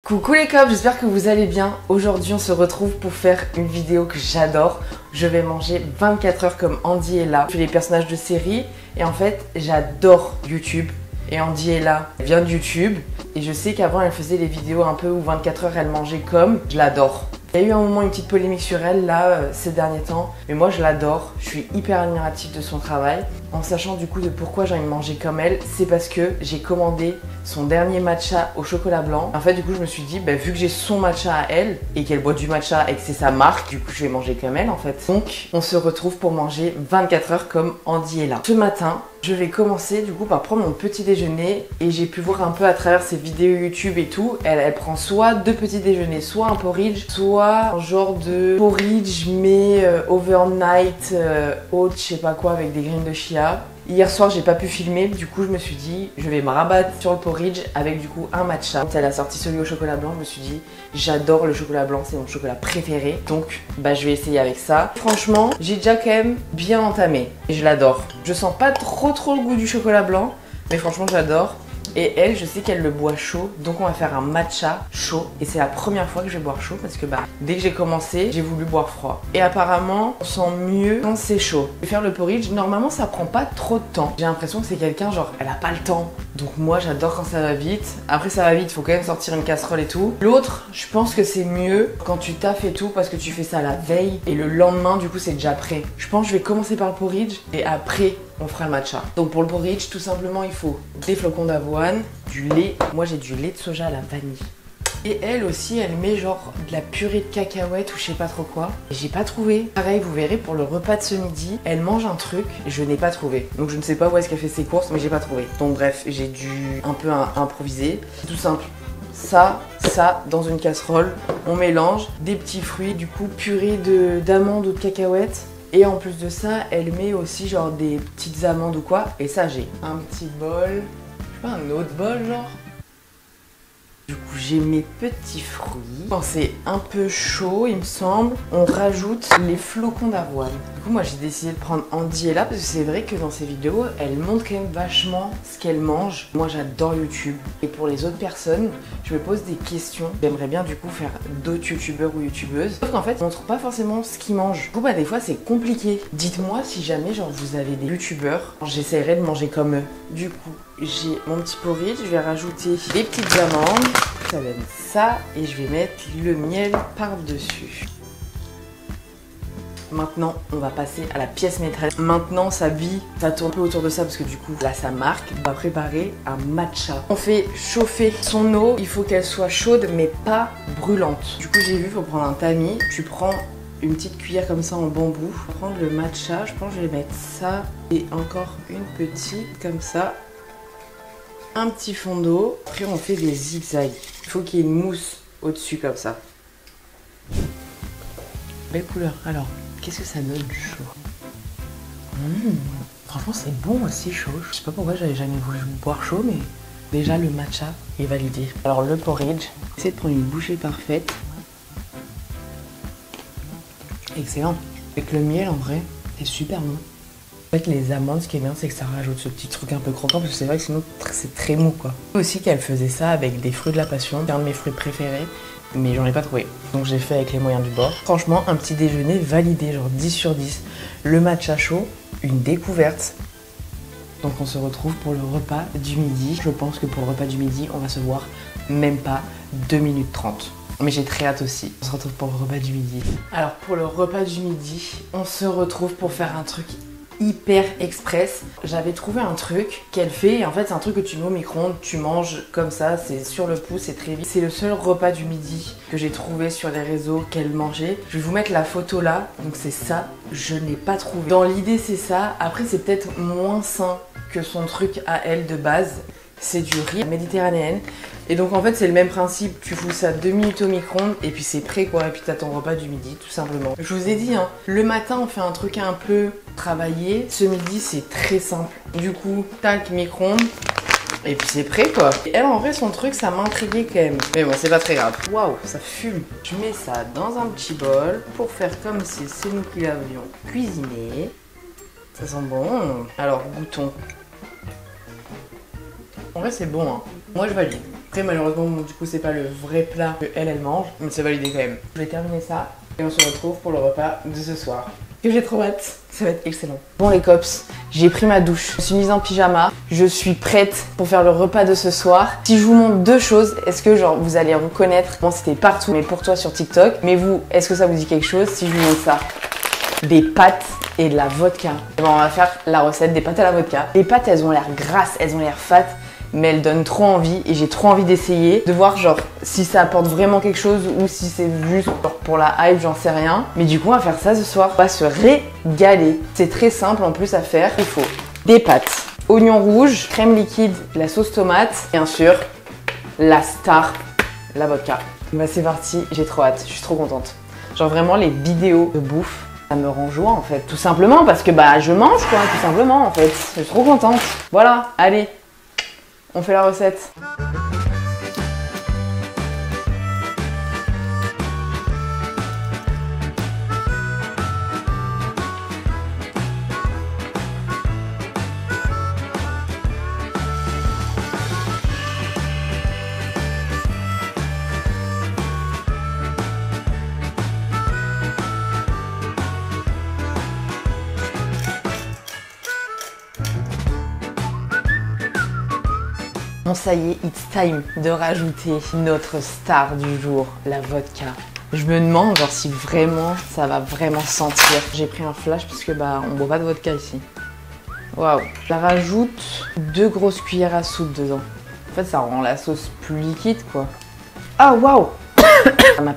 Coucou les cops, j'espère que vous allez bien. Aujourd'hui on se retrouve pour faire une vidéo que j'adore. Je vais manger 24 heures comme Andy est là. Je fais les personnages de série et en fait j'adore YouTube. Et Andy est là, elle vient de YouTube. Et je sais qu'avant elle faisait des vidéos un peu où 24 heures elle mangeait comme. Je l'adore. Il y a eu un moment une petite polémique sur elle là ces derniers temps. Mais moi je l'adore, je suis hyper admirative de son travail. En sachant du coup de pourquoi j'ai envie de manger comme elle, c'est parce que j'ai commandé son dernier matcha au chocolat blanc. En fait du coup je me suis dit, vu que j'ai son matcha à elle et qu'elle boit du matcha et que c'est sa marque, du coup je vais manger comme elle en fait. Donc on se retrouve pour manger 24 heures comme Andy est là. Ce matin, je vais commencer du coup par prendre mon petit déjeuner et j'ai pu voir un peu à travers ses vidéos YouTube et tout, elle prend soit deux petits déjeuners, soit un porridge, soit un genre de porridge mais overnight oat, je sais pas quoi, avec des graines de chia. Hier soir j'ai pas pu filmer, du coup je me suis dit je vais me rabattre sur le porridge avec du coup un matcha. Quand elle a sorti celui au chocolat blanc, je me suis dit j'adore le chocolat blanc, c'est mon chocolat préféré. Donc je vais essayer avec ça. Franchement j'ai déjà quand même bien entamé et je l'adore. Je sens pas trop le goût du chocolat blanc, mais franchement j'adore. Et elle, je sais qu'elle le boit chaud, donc on va faire un matcha chaud. Et c'est la première fois que je vais boire chaud parce que dès que j'ai commencé, j'ai voulu boire froid. Et apparemment, on sent mieux quand c'est chaud. Je vais faire le porridge, normalement ça prend pas trop de temps. J'ai l'impression que c'est quelqu'un genre, elle a pas le temps. Donc moi j'adore quand ça va vite. Après ça va vite, faut quand même sortir une casserole et tout. L'autre, je pense que c'est mieux quand tu taffes et tout parce que tu fais ça la veille. Et le lendemain, du coup c'est déjà prêt. Je pense que je vais commencer par le porridge et après on fera le matcha. Donc pour le porridge, tout simplement, il faut des flocons d'avoine, du lait. Moi, j'ai du lait de soja à la vanille. Et elle aussi, elle met genre de la purée de cacahuètes ou je sais pas trop quoi. Et j'ai pas trouvé. Pareil, vous verrez, pour le repas de ce midi, elle mange un truc, je n'ai pas trouvé. Donc je ne sais pas où est-ce qu'elle fait ses courses, mais j'ai pas trouvé. Donc bref, j'ai dû un peu improviser. C'est tout simple. Ça dans une casserole, on mélange des petits fruits, du coup purée d'amandes ou de cacahuètes. Et en plus de ça, elle met aussi genre des petites amandes ou quoi. Et ça, j'ai un petit bol, je sais pas, un autre bol genre. Du coup, j'ai mes petits fruits. Quand c'est un peu chaud, il me semble, on rajoute les flocons d'avoine. Du coup, moi, j'ai décidé de prendre Andy est là parce que c'est vrai que dans ses vidéos, elle montre quand même vachement ce qu'elle mange. Moi, j'adore YouTube. Et pour les autres personnes, je me pose des questions. J'aimerais bien du coup faire d'autres youtubeurs ou youtubeuses. Sauf qu'en fait, on montre pas forcément ce qu'ils mangent. Du coup, des fois, c'est compliqué. Dites-moi si jamais, genre, vous avez des youtubeurs, j'essaierai de manger comme eux. Du coup, j'ai mon petit porridge, je vais rajouter des petites amandes. Ça donne ça et je vais mettre le miel par-dessus. Maintenant, on va passer à la pièce maîtresse. Maintenant, ça tourne un peu autour de ça parce que du coup, là, ça marque. On va préparer un matcha. On fait chauffer son eau. Il faut qu'elle soit chaude, mais pas brûlante. Du coup, j'ai vu, il faut prendre un tamis. Tu prends une petite cuillère comme ça en bambou. Je vais prendre le matcha. Je pense que je vais mettre ça et encore une petite comme ça. Un petit fond d'eau. Après, on fait des zigzags. Il faut qu'il y ait une mousse au-dessus comme ça. Belle couleur. Alors, qu'est-ce que ça donne chaud? Franchement, c'est bon aussi chaud. Je sais pas pourquoi j'avais jamais voulu boire chaud, mais déjà le matcha est validé. Alors le porridge, essayez de prendre une bouchée parfaite. Excellent. Avec le miel, en vrai, c'est super bon. En fait, les amandes, ce qui est bien, c'est que ça rajoute ce petit truc un peu croquant, parce que c'est vrai que sinon, c'est très mou, quoi. Aussi qu'elle faisait ça avec des fruits de la passion, c'est un de mes fruits préférés, mais j'en ai pas trouvé. Donc j'ai fait avec les moyens du bord. Franchement, un petit déjeuner validé, genre 10 sur 10. Le matcha chaud, une découverte. Donc on se retrouve pour le repas du midi. Je pense que pour le repas du midi, on va se voir même pas 2 minutes 30. Mais j'ai très hâte aussi. On se retrouve pour le repas du midi. Alors pour le repas du midi, on se retrouve pour faire un truc hyper express. J'avais trouvé un truc qu'elle fait et en fait c'est un truc que tu mets au micro-ondes, tu manges comme ça, c'est sur le pouce, c'est très vite. C'est le seul repas du midi que j'ai trouvé sur les réseaux qu'elle mangeait. Je vais vous mettre la photo là, donc c'est ça, je n'ai pas trouvé. Dans l'idée c'est ça, après c'est peut-être moins sain que son truc à elle de base. C'est du riz méditerranéen. Et donc en fait c'est le même principe, tu fous ça 2 minutes au micro-ondes et puis c'est prêt quoi, et puis t'as ton repas du midi tout simplement. Je vous ai dit, le matin on fait un truc un peu travaillé, ce midi c'est très simple. Du coup, tac, micro-ondes, et puis c'est prêt quoi. Et elle en vrai son truc ça m'intriguait quand même. Mais bon c'est pas très grave. Waouh, ça fume. Je mets ça dans un petit bol pour faire comme si c'est nous qui l'avions cuisiné. Ça sent bon. Alors goûtons. En vrai c'est bon, Moi je valide. Après malheureusement bon, du coup c'est pas le vrai plat que elle mange, mais c'est validé quand même. Je vais terminer ça et on se retrouve pour le repas de ce soir. Que j'ai trop hâte, ça va être excellent. Bon les cops, j'ai pris ma douche, je me suis mise en pyjama, je suis prête pour faire le repas de ce soir. Si je vous montre deux choses, est-ce que genre vous allez reconnaître? Bon c'était partout, mais pour toi sur TikTok. Mais vous, est-ce que ça vous dit quelque chose si je vous montre ça? Des pâtes et de la vodka. Et bon, on va faire la recette des pâtes à la vodka. Les pâtes elles ont l'air grasses, elles ont l'air fat. Mais elles donnent trop envie et j'ai trop envie d'essayer, de voir genre si ça apporte vraiment quelque chose ou si c'est juste genre, pour la hype, j'en sais rien. Mais du coup on va faire ça ce soir, on va se régaler. C'est très simple en plus à faire. Il faut des pâtes, oignons rouges, crème liquide, la sauce tomate, bien sûr la star, la vodka. Bah c'est parti, j'ai trop hâte, je suis trop contente. Genre vraiment les vidéos de bouffe, ça me rend joie en fait. Tout simplement parce que bah je mange quoi, tout simplement en fait. Je suis trop contente. Voilà, allez. On fait la recette. Bon ça y est, it's time de rajouter notre star du jour, la vodka. Je me demande genre si vraiment ça va vraiment sentir. J'ai pris un flash parce que bah on boit pas de vodka ici. Waouh. Je la rajoute 2 grosses cuillères à soupe dedans. En fait ça rend la sauce plus liquide quoi. Ah waouh. Ça m'a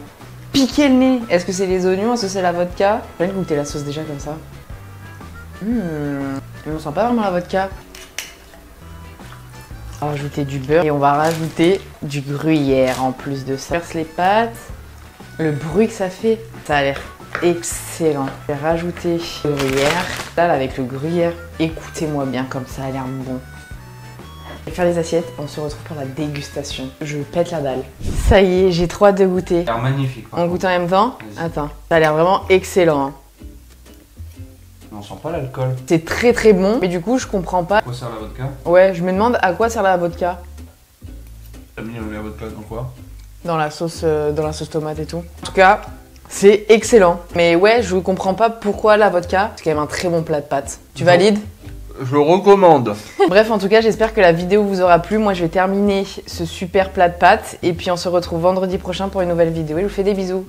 piqué le nez. Est-ce que c'est les oignons? Est-ce que c'est la vodka? Je vais goûter la sauce déjà comme ça. On sent pas vraiment la vodka. On va rajouter du beurre et on va rajouter du gruyère en plus de ça. Verse les pâtes, le bruit que ça fait, ça a l'air excellent. Je vais rajouter le gruyère. Là avec le gruyère, écoutez-moi bien comme ça a l'air bon. Je vais faire les assiettes et on se retrouve pour la dégustation. Je pète la dalle. Ça y est, j'ai trop hâte de goûter. Ça a l'air magnifique. On goûte en même temps? Attends, ça a l'air vraiment excellent. Hein. On sent pas l'alcool. C'est très très bon, mais du coup je comprends pas. À quoi sert la vodka? Ouais, je me demande à quoi sert la vodka. T'as mis la vodka dans quoi? Dans la sauce tomate et tout. En tout cas, c'est excellent. Mais ouais, je comprends pas pourquoi la vodka. C'est quand même un très bon plat de pâtes. Tu valides? Je le recommande. Bref, en tout cas, j'espère que la vidéo vous aura plu. Moi, je vais terminer ce super plat de pâtes. Et puis, on se retrouve vendredi prochain pour une nouvelle vidéo. Et je vous fais des bisous.